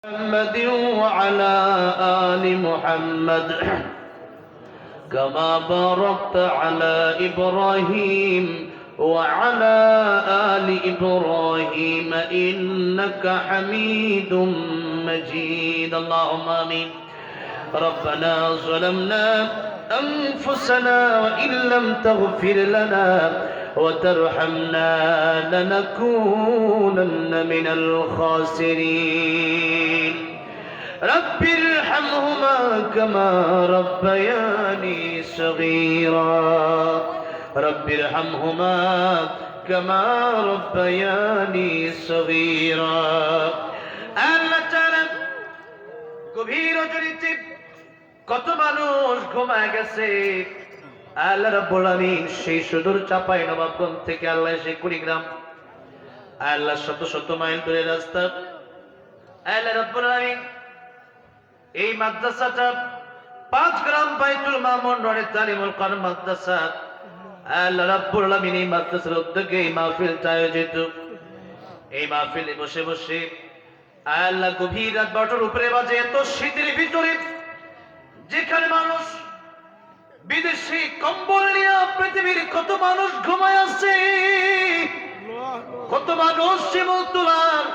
محمد وعلى آل محمد كما باركت على إبراهيم وعلى آل إبراهيم إنك حميد مجيد اللهم آمين. ربنا ظلمنا أنفسنا وإن لم تغفر لنا وترحمنا لنكونن من الخاسرين. رب ارحمهما كما ربياني صغيرا رب ارحمهما كما ربياني صغيرا. আল্লাহ তাআলা গভীর রজনীতে কত মানুষ ঘুমায় গেছে। আল্লাহ রাব্বুল আলামিন সেই সুদূর চাঁপাইনবাবগঞ্জ থেকে আল্লাহ এসে কুড়িগ্রাম, আল্লাহ শত শত মাইল দূরের রাস্তা, আল্লাহ রাব্বুল আলামিন এই মাদ্রাসাটা 5 গ্রাম বাইতুল মামুন রোডে তালিমুল কোরআন মাদ্রাসা, আল্লাহ রাব্বুল আলামিন এই মাদ্রাসার উদ্যোগে এই মাহফিলটা আয়োজিত। এই মাহফিলে বসে বসে আল্লাহ গভীর রাত 12টার উপরে বাজে, এত শীতের ভিতরে যেখানে মানুষ বিদেশি কম্বল নিয়ে পৃথিবীর কত মানুষ ঘুমায় আছে, কত মানুষ শিমুল তুলার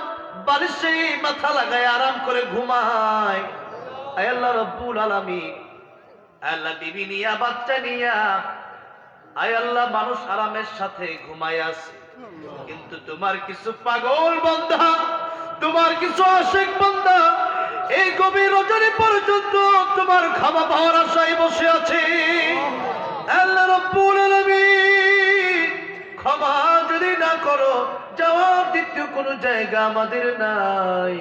বালিশে মাথা লাগায় আরাম করে ঘুমায়। আয় আল্লাহ রাব্বুল আলামিন, আল্লাহ বিবি নিয়া বাচ্চা নিয়া আয় আল্লাহ মানুষ আরামের সাথে ঘুমায় আছে, কিন্তু তোমার কিছু পাগল বান্দা, তোমার কিছু আশিক বান্দা এই গভীর রজনী পর্যন্ত তোমার ক্ষমা পাওয়ার আশায় বসে আছে। আল্লাহ রাব্বুল আলামিন ক্ষমা যদি না করো, যাওয়ার দ্বিতীয় কোনো জায়গা আমাদের নাই।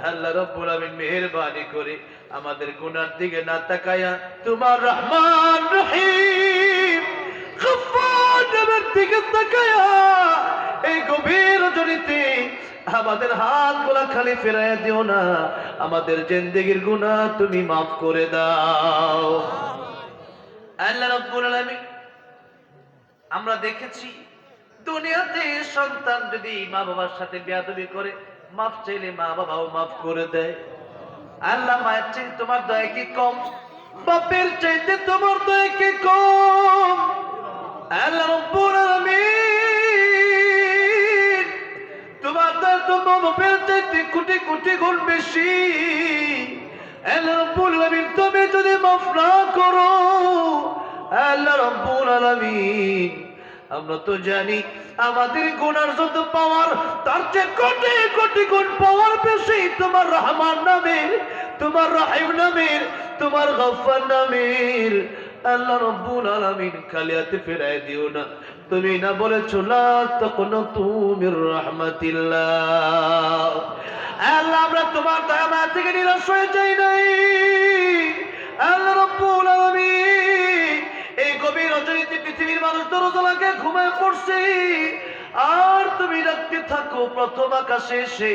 আল্লাহ রাব্বুল আলামিন মেহেরবানি করে আমাদের গুনার দিকে না তাকায়া তোমার রহমান রহিম গফফার নামের দিকে তাকায়া এই গভীর রজনীতে আমাদের হাতগুলা খালি ফেরাইয়া দিও না, আমাদের জিন্দেগির গুনাহ তুমি মাফ করে দাও। আল্লাহ রাব্বুল আলামিন আমরা দেখেছি দুনিয়াতে সন্তান যদি মা বাবার সাথে বেয়াদবি করে, মাফ চাইলে মা বাবাও মাফ করে দেয়। আল্লাহ মায়ের চাইতে তোমার দয়া কি কম? বাপের চাইতে তোমার দয়া কি কম? আল্লাহ রাব্বুল আলামিন তোমার দয়া তো বাপের চাইতে কোটি কোটি গুণ বেশি। আল্লাহ রাব্বুল আলামিন তুমি যদি মাফ না করো, আল্লাহ রাব্বুল আলামিন আমরা তো জানি আমাদের গুনার যত পাওয়ার তার চেয়ে কোটি কোটি গুণ পাওয়ার বেশি তোমার রহমান নামের, তোমার রহিম নামের, তোমার গফফার নামের। আল্লাহ রাব্বুল আলামিন খালি হাতে ফেরায় দিও না। তুমি না বলেছো লা তাকুনতু মির রাহমাতিল্লাহ। আল্লাহ আমরা তোমার দয়া মায়া থেকে নিরাশ হয়ে যাই নাই। আল্লাহ রাব্বুল আলামিন এই গভীর রজনীতে পৃথিবীর মানুষ দরজা লাগে ঘুমায় পড়ছে, আর তুমি রাখতে থাকো প্রথম আকাশে এসে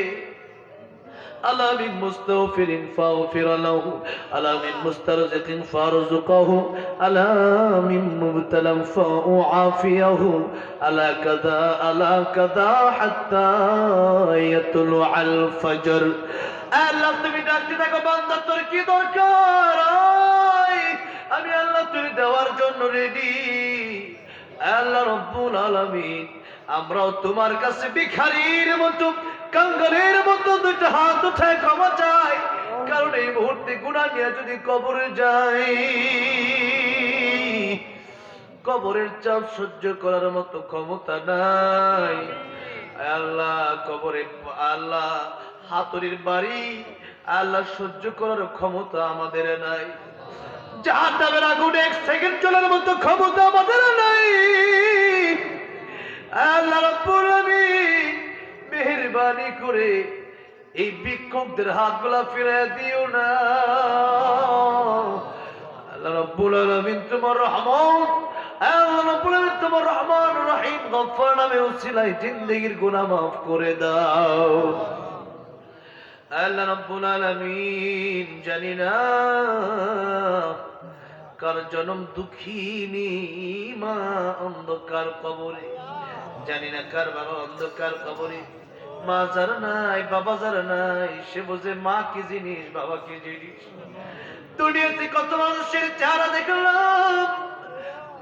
আলা মিন মুস্তাগফিরিন ফাগফির লাহু আলা মিন মুস্তারজিকিন ফারযুকহু আলা মিন মুবতালাম ফাউআফিয়াহু আলা কাযা হাত্তা ইয়াতলুআল ফজর। আল্লাহ তুমি ডাকতে থাকো বান্দা তোর কি দরকার, আমি আল্লাহ তুমি দেওয়ার জন্য রেডি। আল্লাহ রাব্বুল আলামিন আমরাও তোমার কাছে ভিখারির মতো, কাঙ্গালের মতো দুইটা হাত উঠায় ক্ষমা চাই, কারণ এই মুহূর্তে গুনাহ নিয়ে যদি কবরে যাই, কবরের চাপ সহ্য করার মতো ক্ষমতা নাই। আল্লাহ কবরে আল্লাহ হাতুড়ির বাড়ি আল্লাহ সহ্য করার ক্ষমতা আমাদের নাই। জাহান্নামের আগুন 1 সেকেন্ড চলার মতো ক্ষমতা আমাদের নাই। আল্লাহ রাব্বুল আলামিন মেহেরবানি করে এই ভিক্ষুকদের হাতগুলা ফিরিয়ে দিও না। আল্লাহ রাব্বুল আলামিন তোমার রহমান, আল্লাহ রাব্বুল আলামিন তোমার রহমান রহিম গফফার নামে উসিলায় জিন্দেগির গুনাহ মাফ করে দাও। আল্লাহ রাব্বুল আলামিন জানি না কার জনম দুঃখিনী মা অন্ধকার কবরে, জানি না কার বাবা অন্ধকার কবরে, মা যার নাই, বাবা যার নাই, সে বোঝে মা কি জিনিস, বাবা কি জিনিস। দুনিয়াতে কত মানুষের চেহারা দেখলাম,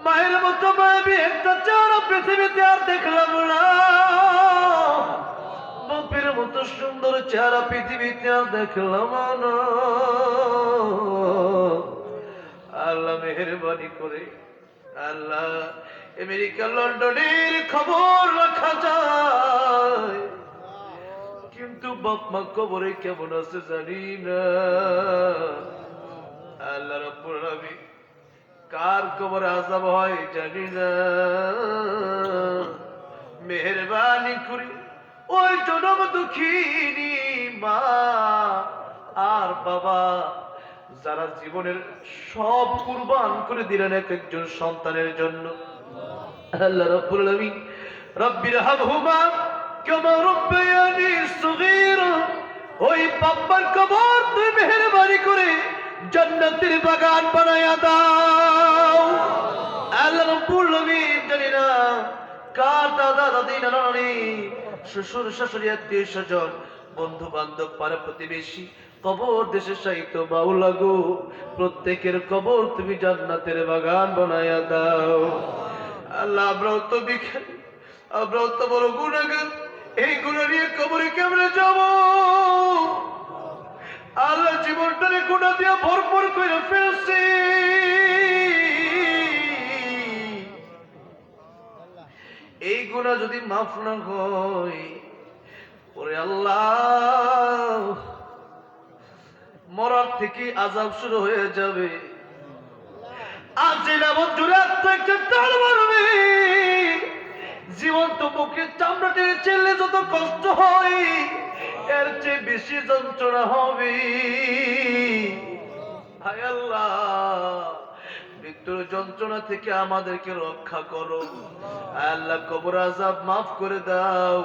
মায়ের মতো মায়াবী একটা চেহারা পৃথিবীতে আর দেখলাম না। বাপের মতো সুন্দর চেহারা পৃথিবীতে আর দেখলাম না। আল্লাহ মেহেরবানি করে, আল্লাহ আমেরিকা লন্ডনের খবর রাখা যায়, কিন্তু বাপ মা কবরে কেমন আছে জানি না। আল্লাহ রাব্বুল আলামিন কার কবরে আযাব হয় জানি না। মেহেরবানি করে ওই জনম দুঃখিনী মা আর বাবা যারা জীবনের সব কুরবান করে দিলেন এক একজন সন্তানের জন্য, আল্লাহ রাব্বুল আলামিন রব্বির হামহুমা কামা রাব্বায়ানি সগীরা, ওই বাবার কবর তুই মেহেরবানি করে জান্নাতের বাগান বানায়া দাও। আল্লাহ রাব্বুল আলামিন জানি না কার দাদা দাদি নানা নানি শ্বশুর শাশুড়ি আত্মীয় স্বজন বন্ধু বান্ধব পাড়া প্রতিবেশী কবর দেশে সাহিত্য বাউলা গো, প্রত্যেকের কবর তুমি জান্নাতের বাগান বানায়া দাও। আল্লাহ আমরাও তো বিখারি, আমরাও তো বড় গুনাহগার, এই গুনাহ নিয়ে কবরে কেমনে যাব? আল্লাহ জীবনটারে গুনাহ দিয়ে ভরপুর করে ফেলছি। এই গুনাহ যদি মাফ না হয় ওরে আল্লাহ, মরার থেকে আযাব শুরু হয়ে যাবে। আজ যেমন জোরে একটা টান মারবে, জীবন তো বুকের চামড়া টেনে চেলে যত কষ্ট হয় এর চেয়ে বেশি যন্ত্রণা হবে। হায় আল্লাহ, মৃত্যুর যন্ত্রণা থেকে আমাদেরকে রক্ষা করো। আল্লাহ কবর আযাব মাফ করে দাও।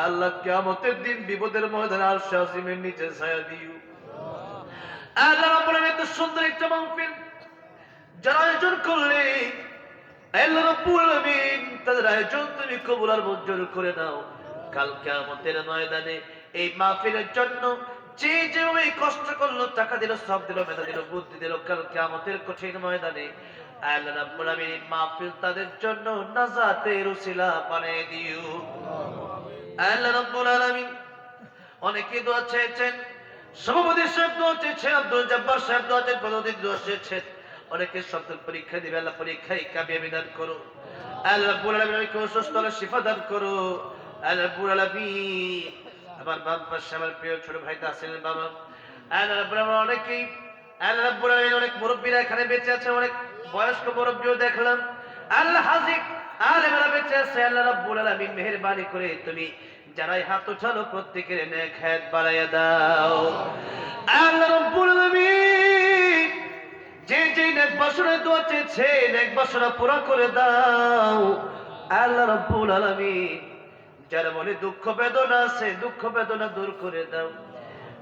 আল্লাহ কিয়ামতের দিন বিপদের ময়দানে আরশে আজিমের নিচে ছায়া দিও। আল্লাহ রাব্বুল আলামিন এত সুন্দর একটা মাহফিল যারা আয়োজন করলে, আল্লাহ রাব্বুল আলামিন তাদের আয়োজন তুমি কবুল আর মঞ্জুর করে নাও। কাল কিয়ামতের ময়দানে এই মাহফিলের জন্য যে যেভাবে কষ্ট করলো, টাকা দিল, সব দিল, মেধা দিল, বুদ্ধি দিল, কাল কিয়ামতের কঠিন ময়দানে আল্লাহ রাব্বুল আলামিন এই মাহফিল তাদের জন্য নাজাতের উসিলা বানিয়ে দিও। আল্লাহ রাব্বুল আলামিন অনেকে দোয়া চেয়েছেন, সভাপতি সাহেব দোয়া চেয়েছেন, আব্দুল জব্বার সাহেব দোয়া চেয়েছেন, পদবী দোয়া চেয়েছেন, অনেকে সন্তান পরীক্ষা দিবে, আল্লাহ পরীক্ষায় কামিয়াবি দান করো। আল্লাহ রাব্বুল আলামিন সুস্থ শিফা দান করো। আল্লাহ রাব্বুল আলামিন আমার বাপ পাশে আমার প্রিয় ছোট ভাইটা আছেন বাবা, আল্লাহ রাব্বুল আলামিন অনেকেই, আল্লাহ রাব্বুল আলামিন অনেক মুরব্বীরা এখানে বেঁচে আছে, অনেক বয়স্ক মুরব্বীও দেখলাম, আল্লাহ হাজিক আলেমরা বেঁচে আছে। আল্লাহ রাব্বুল আলামিন মেহেরবানি করে তুমি যারাই হাত উঠালো প্রত্যেকের নেক হায়াত বাড়াইয়া দাও। আল্লাহ রাব্বুল আলামিন যে যে নেক বাসনা দোয়া চেয়েছে নেক বাসনা পুরা করে দাও। আল্লাহ রাব্বুল আলামিন যার মনে দুঃখ বেদনা আছে দুঃখ বেদনা দূর করে দাও।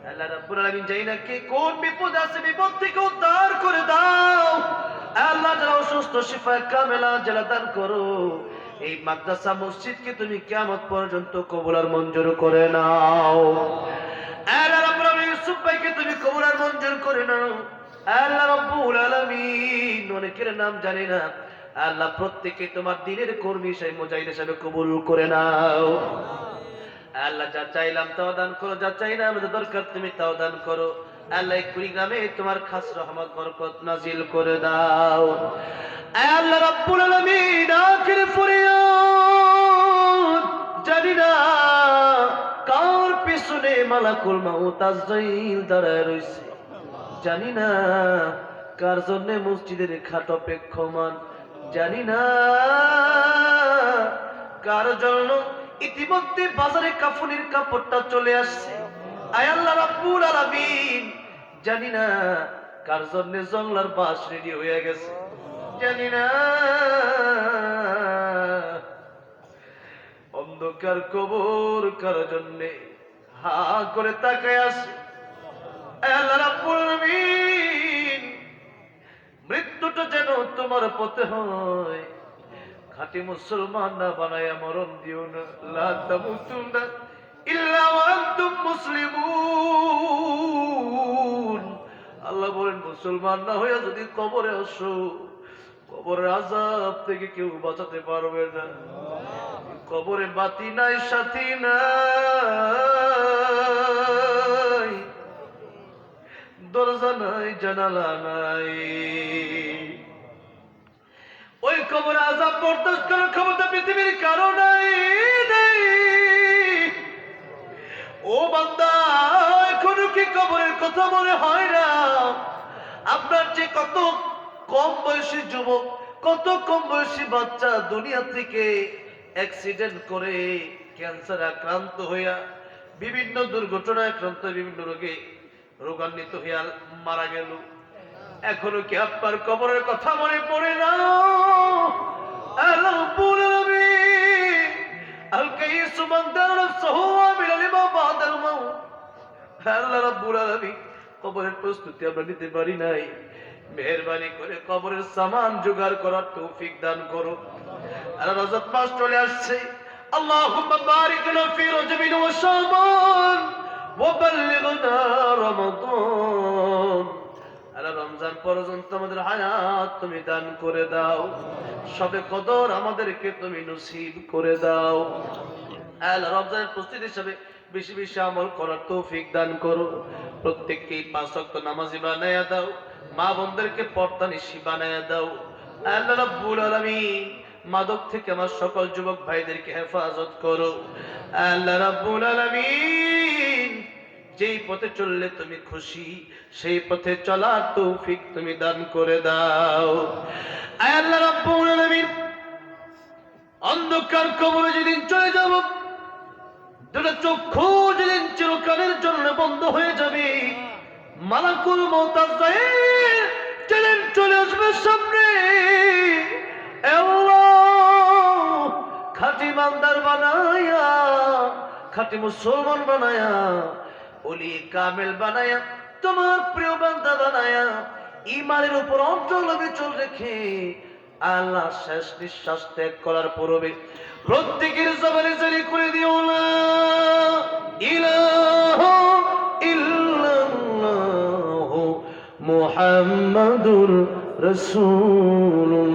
আল্লাহ রাব্বুল আলামিন যাই না কি কোন বিপদ আছে বিপদ থেকে উদ্ধার করে দাও। আল্লাহ যারা অসুস্থ শিফা কামেলা জালা দান করো। এই মাদ্রাসা মসজিদকে তুমি কিয়ামত পর্যন্ত কবুল আর মঞ্জুর করে নাও। আল্লাহ রাব্বুল আলামিন ইউসুফ ভাইকে তুমি কবুল আর মঞ্জুর করে নাও। আল্লাহ রাব্বুল আলামিন অনেকের নাম জানি না, আল্লাহ প্রত্যেককে তোমার দ্বীনের কর্মী হিসেবে মুজাহিদ হিসেবে কবুল করে নাও। আল্লাহ যা চাইলাম তাও দান করো, যা চাই না আমাদের দরকার তুমি তাও দান করো। আল্লাহ কুড়িগ্রামে তোমার খাস রহমত বরকত নাজিল করে দাও। আল্লাহ রাব্বুল আলামিন আখির ফরিয়াদ জানি না কার পিছনে মালাকুল মাউত আজরাইল দাঁড়ায় রইছে, জানি না কার জন্য মসজিদের খাট অপেক্ষমান, জানি না কার জন্য ইতিমধ্যে বাজারে কাফনের কাপড়টা চলে আসছে। আয় আল্লাহ রাব্বুল আলামিন জানি না কার জন্য জংলার বাস রেডি হয়ে গেছে, জানি না অন্ধকার কবর কার জন্য হা করে তাকায় আছে। আল্লাহ রাব্বুল আলামিন মৃত্যুটা যেন তোমার পথে হয়, খাঁটি মুসলমান না বানায়া মরণ দিও না। লা তামুতুন্না ইল্লা ওয়া আনতুম মুসলিমুন। আল্লাহ বলেন মুসলমান না হয়ে যদি কবরে আসো, কবরের আযাব থেকে কেউ বাঁচাতে পারবে না। কবরে বাতি নাই, সাথী নাই, দরজা নাই, জানালা নাই। ওই কবরে আযাব বরদাস্ত করার ক্ষমতা পৃথিবীর কারো নাই। ও বান্দা, এখনো কি কবরের কথা মনে হয় না? আপনার যে কত কম বয়সী যুবক, কত কম বয়সী বাচ্চা দুনিয়া থেকে অ্যাক্সিডেন্ট করে, ক্যান্সার আক্রান্ত হইয়া, বিভিন্ন দুর্ঘটনায় আক্রান্ত, বিভিন্ন রোগে রোগান্বিত হইয়া মারা গেল। এখনো কি আপনার কবরের কথা মনে পড়ে না? কবরের প্রস্তুতি আমরা নিতে পারি নাই। মেহেরবানি করে কবরের সামান জোগাড় করার তৌফিক দান করো। আর রজব মাস চলে আসছে। আল্লাহুম্মা বারিক লানা ফি রজবিন ওয়া শাবান ওয়া বাল্লিগনা রমাদান। আল্লাহ রমজান পর্যন্ত আমাদের হায়াত তুমি দান করে দাও। শবে কদর আমাদেরকে তুমি নসিব করে দাও। আল্লাহ রমজানের প্রস্তুতি হিসেবে বেশি বেশি আমল করার তৌফিক দান করো। প্রত্যেককে 5 ওয়াক্ত নামাজি বানায়া দাও। মা বোনদেরকে পর্দানিশী বানায়া দাও। আল্লাহ রাব্বুল আলামিন, মাদক থেকে আমার সকল যুবক ভাইদেরকে হেফাজত করো। আল্লাহ রাব্বুল আলামিন, যেই পথে চললে তুমি খুশি, সেই পথে চলার তৌফিক তুমি দান করে দাও। আল্লাহ রাব্বুল আলামিন, অন্ধকার কবরে যেদিন চলে যাব, দুটো চক্ষু যেদিন চিরকালের জন্য বন্ধ হয়ে যাবে, মালাকুল মউত আযরাইল যেদিন চলে আসবে সামনে, আল্লাহ খাঁটি ইমানদার বানায়া, খাঁটি মুসলমান বানায়া, ওলি কামেল বানায়া, তোমার প্রিয় বান্দা বানায়া, ঈমানের উপর অটল অবিচল রেখে আল্লাহ শেষ নিঃশ্বাস ত্যাগ করার পূর্বে প্রত্যেকের জবানে জারি করে দিও না ইলাহা ইল্লাল্লাহ মুহাম্মাদুর রাসূলুল্লাহ।